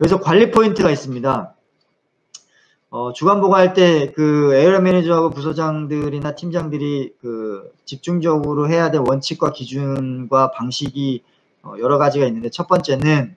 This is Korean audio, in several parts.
여기서 관리 포인트가 있습니다. 주간 보고할 때 그 에어리어 매니저하고 부서장들이나 팀장들이 그 집중적으로 해야 될 원칙과 기준과 방식이 여러 가지가 있는데, 첫 번째는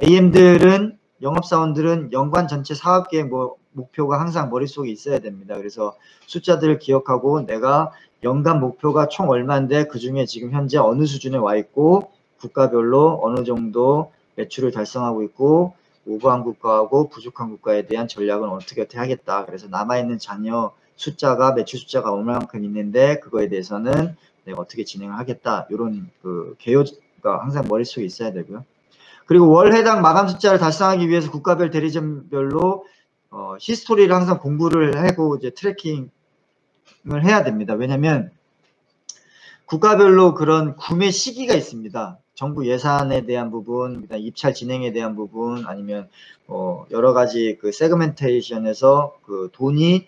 AM들은, 영업사원들은 연간 전체 사업계획 목표가 항상 머릿속에 있어야 됩니다. 그래서 숫자들을 기억하고 내가 연간 목표가 총 얼마인데 그 중에 지금 현재 어느 수준에 와 있고 국가별로 어느 정도 매출을 달성하고 있고 오버한 국가하고 부족한 국가에 대한 전략은 어떻게 하겠다. 그래서 남아있는 잔여 숫자가, 매출 숫자가 얼마만큼 있는데 그거에 대해서는 내가 어떻게 진행을 하겠다. 이런 그 개요가 항상 머릿속에 있어야 되고요. 그리고 월 해당 마감 숫자를 달성하기 위해서 국가별 대리점별로 히스토리를 항상 공부를 하고 이제 트래킹을 해야 됩니다. 왜냐면 국가별로 그런 구매 시기가 있습니다. 정부 예산에 대한 부분, 그다음 입찰 진행에 대한 부분, 아니면 여러 가지 그 세그멘테이션에서 그 돈이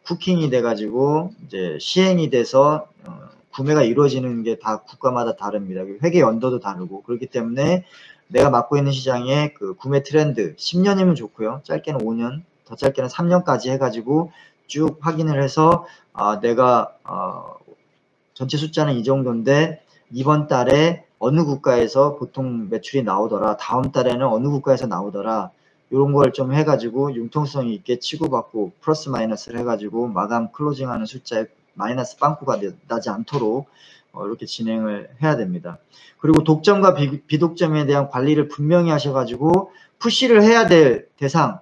쿠킹이 돼가지고 이제 시행이 돼서 구매가 이루어지는 게 다 국가마다 다릅니다. 회계 연도도 다르고, 그렇기 때문에 내가 맡고 있는 시장의 그 구매 트렌드 10년이면 좋고요. 짧게는 5년, 더 짧게는 3년까지 해가지고 쭉 확인을 해서 내가 전체 숫자는 이 정도인데 이번 달에 어느 국가에서 보통 매출이 나오더라, 다음 달에는 어느 국가에서 나오더라, 이런 걸 좀 해가지고 융통성 있게 치고받고 플러스 마이너스를 해가지고 마감 클로징하는 숫자에 마이너스 빵꾸가 나지 않도록 이렇게 진행을 해야 됩니다. 그리고 독점과 비독점에 대한 관리를 분명히 하셔가지고 푸시를 해야 될 대상,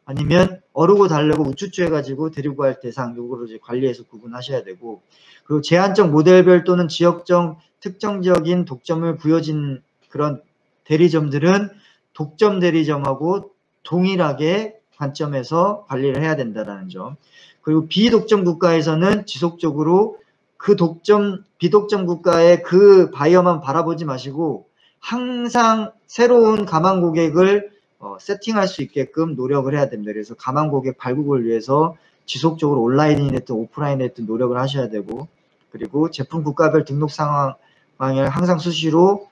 아니면 어르고 달래고 우쭈쭈 해가지고 데리고 갈 대상, 요거를 이제 관리해서 구분하셔야 되고, 그리고 제한적 모델별 또는 지역적 특정적인 독점을 부여진 그런 대리점들은 독점 대리점하고 동일하게 관점에서 관리를 해야 된다는 점. 그리고 비독점 국가에서는 지속적으로 그 비독점 국가의 그 바이어만 바라보지 마시고 항상 새로운 가망 고객을 세팅할 수 있게끔 노력을 해야 됩니다. 그래서 가망 고객 발굴을 위해서 지속적으로 온라인이 됐든 오프라인이 됐든 노력을 하셔야 되고, 그리고 제품 국가별 등록 상황을 항상 수시로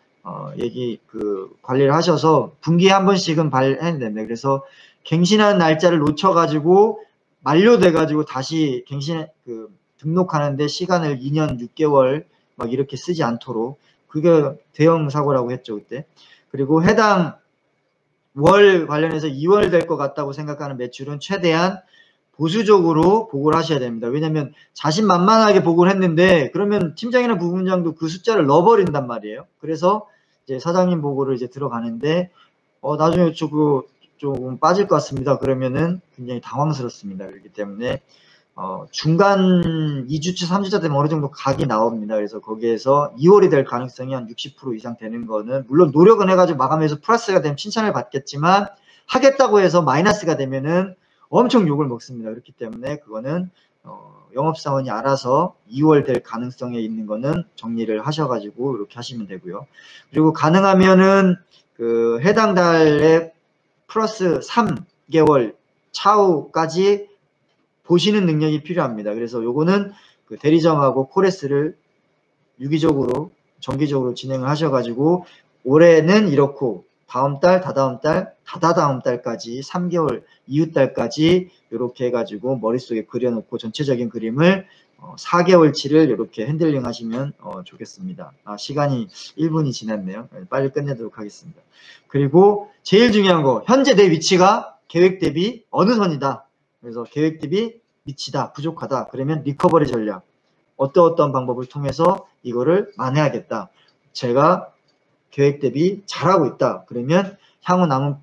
관리를 하셔서 분기에 한 번씩은 발해야 됩니다. 그래서 갱신하는 날짜를 놓쳐가지고 만료돼가지고 다시 등록하는데 시간을 2년 6개월 막 이렇게 쓰지 않도록, 그게 대형 사고라고 했죠 그때. 그리고 해당 월 관련해서 2월 될 것 같다고 생각하는 매출은 최대한 보수적으로 보고를 하셔야 됩니다. 왜냐면 자신만만하게 보고를 했는데 그러면 팀장이나 부분장도 그 숫자를 넣어버린단 말이에요. 그래서 이제 사장님 보고를 이제 들어가는데 나중에 조금 빠질 것 같습니다. 그러면은 굉장히 당황스럽습니다. 그렇기 때문에 중간 2주차 3주차 되면 어느 정도 각이 나옵니다. 그래서 거기에서 2월이 될 가능성이 한 60% 이상 되는 거는, 물론 노력은 해가지고 마감해서 플러스가 되면 칭찬을 받겠지만 하겠다고 해서 마이너스가 되면은 엄청 욕을 먹습니다. 그렇기 때문에 그거는 영업사원이 알아서 2월 될 가능성에 있는 거는 정리를 하셔가지고 이렇게 하시면 되고요. 그리고 가능하면은 그 해당 달에 플러스 3개월 차후까지 보시는 능력이 필요합니다. 그래서 요거는 그 대리점하고 코레스를 유기적으로 정기적으로 진행을 하셔가지고 올해는 이렇고 다음 달, 다다음 달, 다다다음 달까지 3개월 이후 달까지 이렇게 해가지고 머릿속에 그려놓고 전체적인 그림을 4개월치를 이렇게 핸들링 하시면 좋겠습니다. 시간이 1분이 지났네요. 빨리 끝내도록 하겠습니다. 그리고 제일 중요한 거, 현재 내 위치가 계획 대비 어느 선이다. 그래서 계획 대비 미치다, 부족하다. 그러면 리커버리 전략, 어떤 방법을 통해서 이거를 만회하겠다. 제가 계획 대비 잘하고 있다. 그러면 향후 남은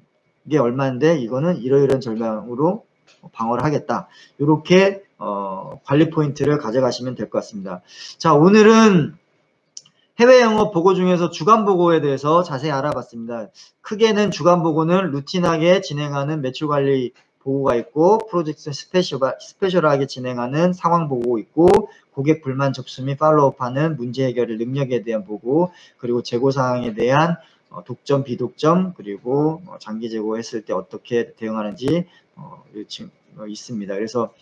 게 얼마인데 이거는 이러이러한 전략으로 방어를 하겠다. 이렇게 관리 포인트를 가져가시면 될 것 같습니다. 자, 오늘은 해외 영업 보고 중에서 주간 보고에 대해서 자세히 알아봤습니다. 크게는 주간 보고는 루틴하게 진행하는 매출 관리 보고가 있고, 프로젝트 스페셜하게 진행하는 상황 보고 있고, 고객 불만 접수 및 팔로우업하는 문제 해결 능력에 대한 보고, 그리고 재고사항에 대한 독점, 비독점, 그리고 장기 재고했을 때 어떻게 대응하는지 있습니다. 그래서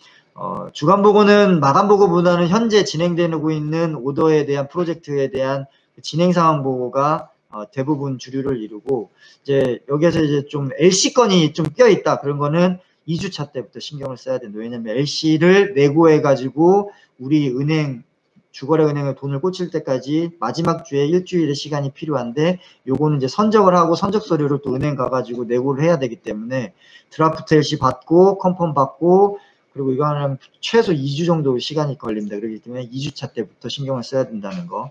주간 보고는 마감 보고보다는 현재 진행되고 있는 오더에 대한 프로젝트에 대한 진행 상황 보고가 대부분 주류를 이루고, 이제 여기에서 이제 좀 LC 건이 좀 껴 있다, 그런 거는 2주차 때부터 신경을 써야 된다. 왜냐면 LC를 내고해 가지고 우리 은행, 주거래 은행에 돈을 꽂힐 때까지 마지막 주에 일주일의 시간이 필요한데, 요거는 이제 선적을 하고 선적 서류를 또 은행 가가지고 내고를 해야 되기 때문에 드라프트 LC 받고 컨펌 받고, 그리고 이거 하려면 최소 2주 정도 시간이 걸립니다. 그렇기 때문에 2주차 때부터 신경을 써야 된다는 거.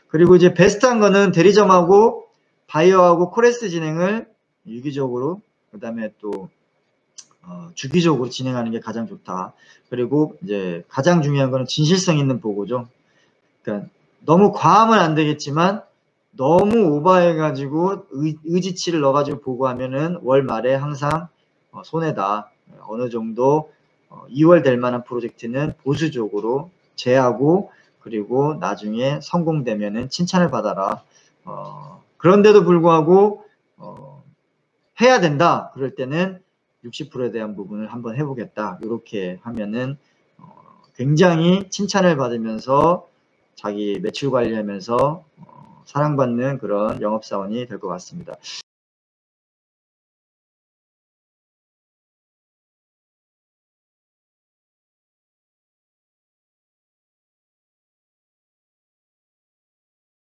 그리고 이제 베스트한 거는 대리점하고 바이어하고 코레스 진행을 유기적으로, 그 다음에 또 주기적으로 진행하는 게 가장 좋다. 그리고 이제 가장 중요한 거는 진실성 있는 보고죠. 그러니까 너무 과하면 안 되겠지만 너무 오버해가지고 의지치를 넣어가지고 보고하면은 월 말에 항상 손해다. 어느 정도 2월 될 만한 프로젝트는 보수적으로 제하고, 그리고 나중에 성공되면은 칭찬을 받아라. 그런데도 불구하고 해야 된다. 그럴 때는 60%에 대한 부분을 한번 해보겠다. 이렇게 하면은 굉장히 칭찬을 받으면서 자기 매출 관리하면서 사랑받는 그런 영업사원이 될 것 같습니다.